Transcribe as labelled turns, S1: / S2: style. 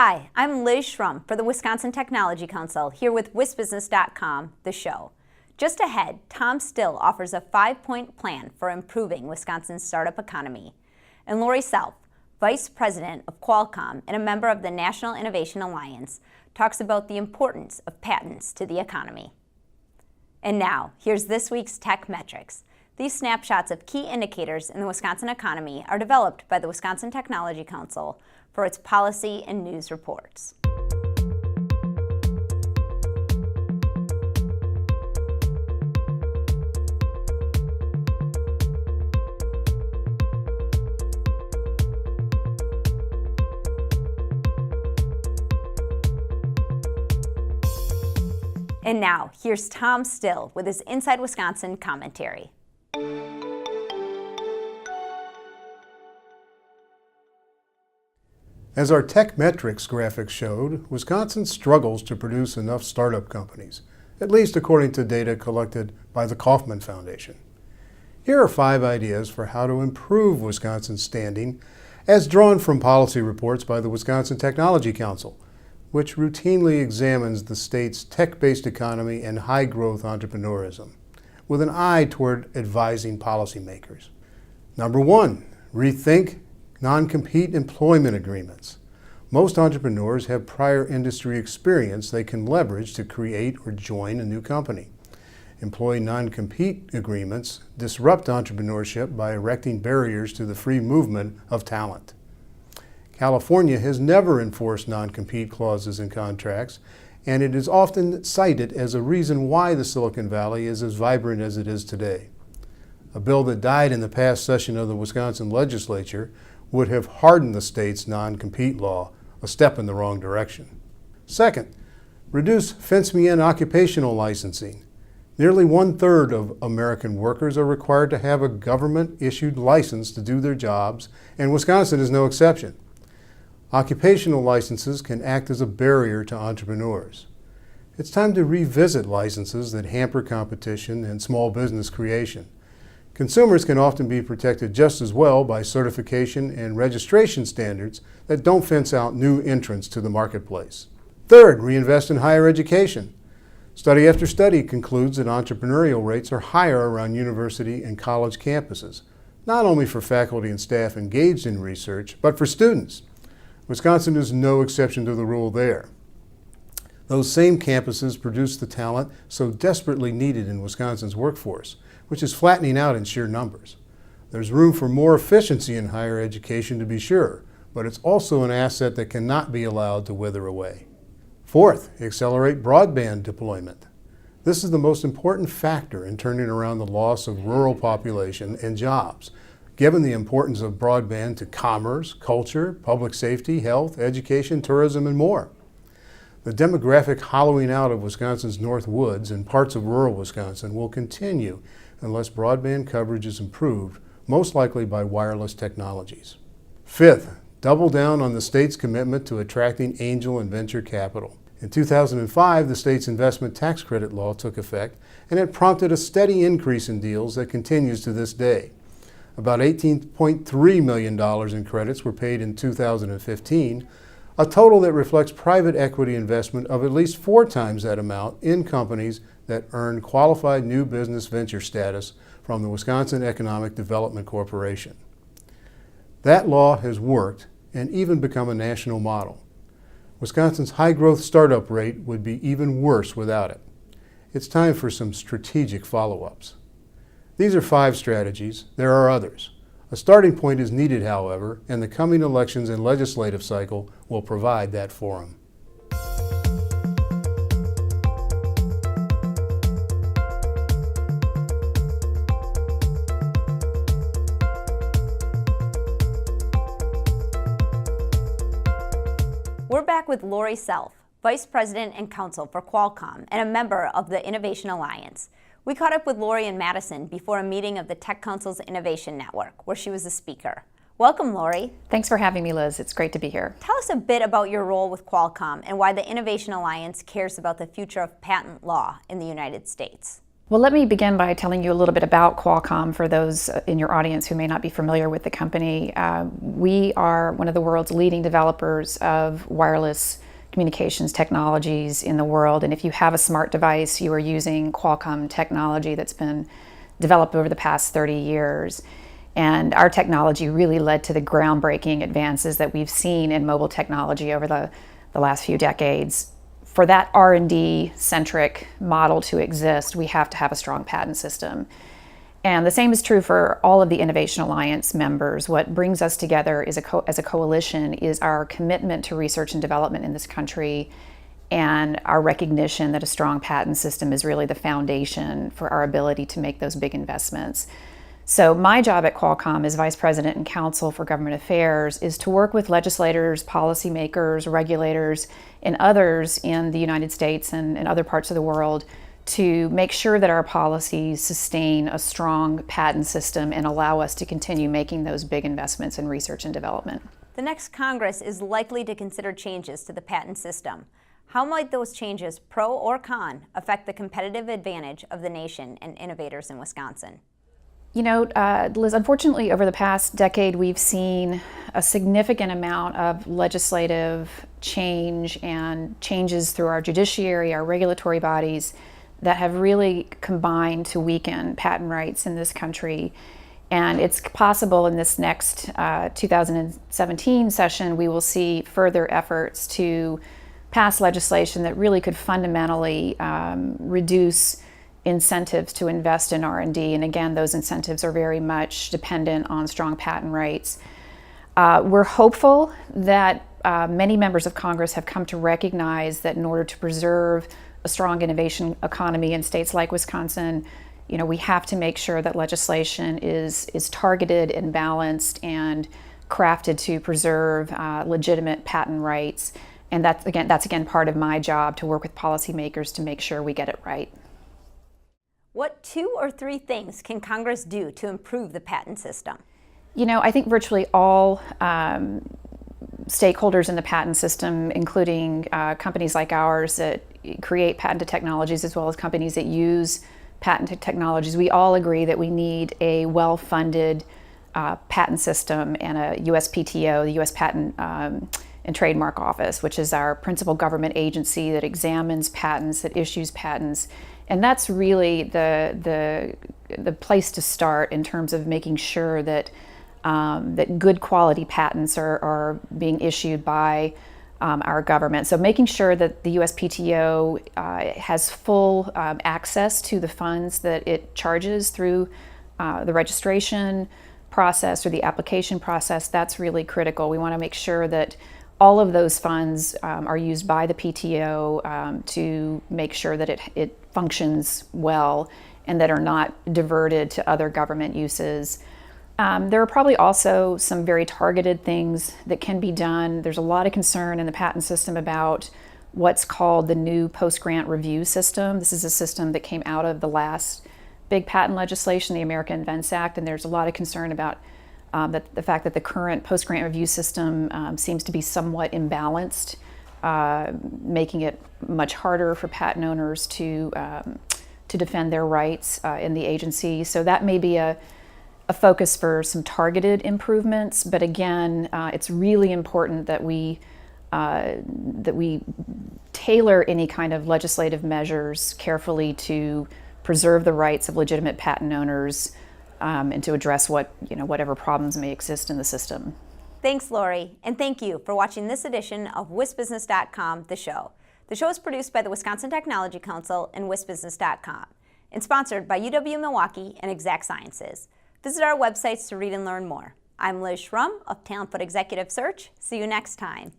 S1: Hi, I'm Liz Schrum for the Wisconsin Technology Council, here with WisBusiness.com, the show. Just ahead, Tom Still offers a 5-point plan for improving Wisconsin's startup economy. And Lori Self, Vice President of Qualcomm and a member of the National Innovation Alliance, talks about the importance of patents to the economy. And now, here's this week's Tech Metrics. These snapshots of key indicators in the Wisconsin economy are developed by the Wisconsin Technology Council for its policy and news reports. And now, here's Tom Still with his Inside Wisconsin commentary.
S2: As our Tech Metrics graphic showed, Wisconsin struggles to produce enough startup companies, at least according to data collected by the Kauffman Foundation. Here are 5 ideas for how to improve Wisconsin's standing as drawn from policy reports by the Wisconsin Technology Council, which routinely examines the state's tech-based economy and high-growth entrepreneurism, with an eye toward advising policymakers. Number 1, rethink non-compete employment agreements. Most entrepreneurs have prior industry experience they can leverage to create or join a new company. Employee non-compete agreements disrupt entrepreneurship by erecting barriers to the free movement of talent. California has never enforced non-compete clauses in contracts, and it is often cited as a reason why the Silicon Valley is as vibrant as it is today. A bill that died in the past session of the Wisconsin legislature would have hardened the state's non-compete law, a step in the wrong direction. Second, reduce fence-me-in occupational licensing. Nearly 1/3 of American workers are required to have a government-issued license to do their jobs, and Wisconsin is no exception. Occupational licenses can act as a barrier to entrepreneurs. It's time to revisit licenses that hamper competition and small business creation. Consumers can often be protected just as well by certification and registration standards that don't fence out new entrants to the marketplace. Third, reinvest in higher education. Study after study concludes that entrepreneurial rates are higher around university and college campuses, not only for faculty and staff engaged in research, but for students. Wisconsin is no exception to the rule there. Those same campuses produce the talent so desperately needed in Wisconsin's workforce, which is flattening out in sheer numbers. There's room for more efficiency in higher education, to be sure, but it's also an asset that cannot be allowed to wither away. Fourth, accelerate broadband deployment. This is the most important factor in turning around the loss of rural population and jobs, given the importance of broadband to commerce, culture, public safety, health, education, tourism, and more. The demographic hollowing out of Wisconsin's North Woods and parts of rural Wisconsin will continue unless broadband coverage is improved, most likely by wireless technologies. Fifth, double down on the state's commitment to attracting angel and venture capital. In 2005, the state's investment tax credit law took effect, and it prompted a steady increase in deals that continues to this day. About $18.3 million in credits were paid in 2015, a total that reflects private equity investment of at least 4 times that amount in companies that earn qualified new business venture status from the Wisconsin Economic Development Corporation. That law has worked and even become a national model. Wisconsin's high-growth startup rate would be even worse without it. It's time for some strategic follow-ups. These are 5 strategies. There are others. A starting point is needed, however, and the coming elections and legislative cycle will provide that forum.
S1: We're back with Lori Self, Vice President and Counsel for Qualcomm and a member of the Innovation Alliance. We caught up with Lori in Madison before a meeting of the Tech Council's Innovation Network, where she was the speaker. Welcome, Lori.
S3: Thanks for having me, Liz. It's great to be here.
S1: Tell us a bit about your role with Qualcomm and why the Innovation Alliance cares about the future of patent law in the United States.
S3: Well, let me begin by telling you a little bit about Qualcomm for those in your audience who may not be familiar with the company. We are one of the world's leading developers of wireless communications technologies in the world. And if you have a smart device, you are using Qualcomm technology that's been developed over the past 30 years. And our technology really led to the groundbreaking advances that we've seen in mobile technology over the last few decades. For that R&D-centric model to exist, we have to have a strong patent system. And the same is true for all of the Innovation Alliance members. What brings us together as a coalition is our commitment to research and development in this country and our recognition that a strong patent system is really the foundation for our ability to make those big investments. So my job at Qualcomm as Vice President and Counsel for Government Affairs is to work with legislators, policymakers, regulators, and others in the United States and other parts of the world to make sure that our policies sustain a strong patent system and allow us to continue making those big investments in research and development.
S1: The next Congress is likely to consider changes to the patent system. How might those changes, pro or con, affect the competitive advantage of the nation and innovators in Wisconsin?
S3: You know, Liz, unfortunately, over the past decade, we've seen a significant amount of legislative change and changes through our judiciary, our regulatory bodies, that have really combined to weaken patent rights in this country. And it's possible in this next 2017 session, we will see further efforts to pass legislation that really could fundamentally reduce incentives to invest in R&D, and again, those incentives are very much dependent on strong patent rights. We're hopeful that many members of Congress have come to recognize that in order to preserve a strong innovation economy in states like Wisconsin, you know, we have to make sure that legislation is targeted and balanced and crafted to preserve legitimate patent rights. And that's again part of my job, to work with policymakers to make sure we get it right.
S1: What 2 or 3 things can Congress do to improve the patent system?
S3: You know, I think virtually all stakeholders in the patent system, including companies like ours that create patented technologies as well as companies that use patented technologies, we all agree that we need a well-funded patent system and a USPTO, the U.S. Patent and Trademark Office, which is our principal government agency that examines patents, that issues patents. And that's really the place to start in terms of making sure that that good quality patents are being issued by our government. So making sure that the USPTO has full access to the funds that it charges through the registration process or the application process, that's really critical. We want to make sure that all of those funds are used by the PTO to make sure that it functions well and that are not diverted to other government uses. There are probably also some very targeted things that can be done. There's a lot of concern in the patent system about what's called the new post-grant review system. This is a system that came out of the last big patent legislation, the American Invents Act, and there's a lot of concern about the fact that the current post-grant review system seems to be somewhat imbalanced, making it much harder for patent owners to defend their rights in the agency. So that may be a focus for some targeted improvements, but again, it's really important that we tailor any kind of legislative measures carefully to preserve the rights of legitimate patent owners and to address whatever problems may exist in the system.
S1: Thanks, Lori, and thank you for watching this edition of WisBusiness.com, The Show. The show is produced by the Wisconsin Technology Council and WisBusiness.com and sponsored by UW-Milwaukee and Exact Sciences. Visit our websites to read and learn more. I'm Liz Schrum of Talent Foot Executive Search. See you next time.